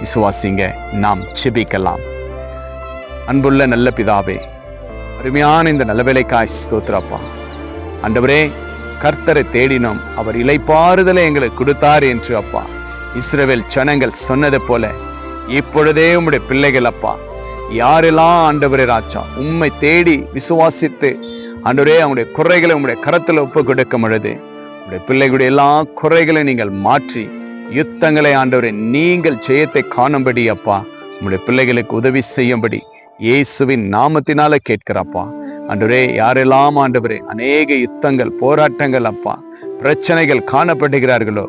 விசுவாசிங்க. நாம் செபிக்கலாம். அன்புள்ள நல்ல பிதாவே, அருமையான இந்த நல்ல வேலைக்காய் ஸ்தோத்திரப்பா. ஆண்டவரே, கர்த்தரை தேடினோம், அவர் இளைப்பாறுதலை எங்களுக்கு கொடுத்தார் என்று அப்பா இஸ்ரவேல் ஜனங்கள் சொன்னது போல இப்பொழுதே உம்முடைய பிள்ளைகள் அப்பா, யாரெல்லாம் ஆண்டவரே ராஜா உம்மை தேடி விசுவாசித்து ஆண்டவரே அவங்களுடைய குறைகளை உம்முடைய கரத்தில் ஒப்பு கொடுக்கும் பொழுது உடைய பிள்ளைகளுடைய எல்லா குறைகளை நீங்கள் மாற்றி யுத்தங்களை ஆண்டவரே நீங்கள் ஜெயத்தை காணும்படி அப்பா உம்முடைய பிள்ளைகளுக்கு உதவி செய்யும்படி இயேசுவின் நாமத்தினால கேட்கிறப்பா. ஆண்டவரே, யாரெல்லாம் ஆண்டவரே அநேக யுத்தங்கள், போராட்டங்கள் அப்பா, பிரச்சனைகள் காணப்படுகிறார்களோ,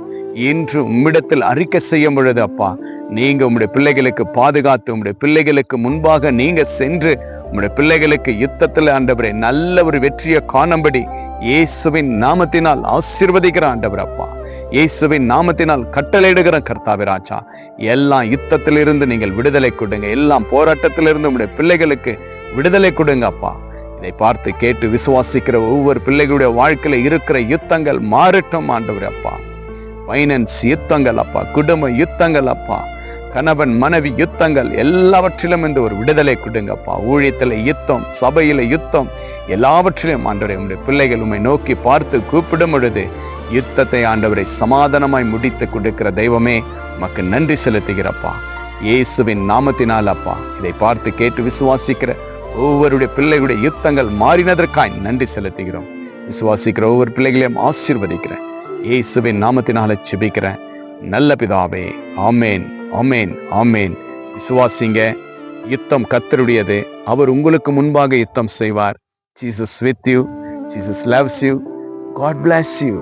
இன்று உம்மிடத்தில் அறிக்கை செய்யும் பொழுது அப்பா, நீங்க உம்முடைய பிள்ளைகளுக்கு பாதுகாத்து உம்முடைய பிள்ளைகளுக்கு முன்பாக நீங்க சென்று உம்முடைய பிள்ளைகளுக்கு யுத்தத்தில் ஆண்டவரே நல்ல ஒரு வெற்றியை காணும்படி இயேசுவின் நாமத்தினால் ஆசீர்வதிக்கிற ஆண்டவர் அப்பா, இயேசுவின் நாமத்தினால் கட்டளையிடுகிற கர்த்தாவே ராஜா, எல்லா யுத்தத்திலிருந்து நீங்கள் விடுதலை கொடுங்க, எல்லாம் போராட்டத்திலிருந்து உங்களுடைய பிள்ளைகளுக்கு விடுதலை கொடுங்க அப்பா. இதை பார்த்து கேட்டு விசுவாசிக்கிற ஒவ்வொரு பிள்ளைகளுடைய வாழ்க்கையில இருக்கிற யுத்தங்கள் மாறட்டும் ஆண்டவர் அப்பா. பைனான்ஸ் யுத்தங்கள் அப்பா, குடும்ப யுத்தங்கள் அப்பா, கணவன் மனைவி யுத்தங்கள் எல்லாவற்றிலும் இந்த ஒரு விடுதலை கொடுங்கப்பா. ஊழியத்துல யுத்தம், சபையில யுத்தம், எல்லாவற்றிலும் ஆண்டவரை உங்களுடைய பிள்ளைகள் உம்மை நோக்கி பார்த்து கூப்பிடும் பொழுது யுத்தத்தை ஆண்டவரை சமாதானமாய் முடித்து கொடுக்கிற தெய்வமே, உமக்கு நன்றி செலுத்துகிறப்பா. இயேசுவின் நாமத்தினால் அப்பா, இதை பார்த்து கேட்டு விசுவாசிக்கிற ஒவ்வொருடைய பிள்ளைகளுடைய யுத்தங்கள் மாறினதற்காய் நன்றி செலுத்துகிறோம். விசுவாசிக்கிற ஒவ்வொரு பிள்ளைகளையும் ஆசீர்வதிக்கிறேன். இயேசுவின் நாமத்தினால ஜெபிக்கிறேன் நல்ல பிதாவே. ஆமேன், ஆமேன், ஆமேன். விசுவாசிங்க. யுத்தம் கர்த்தருடையது. அவர் உங்களுக்கு முன்பாக யுத்தம் செய்வார். Jesus with you. Jesus loves you. God bless you.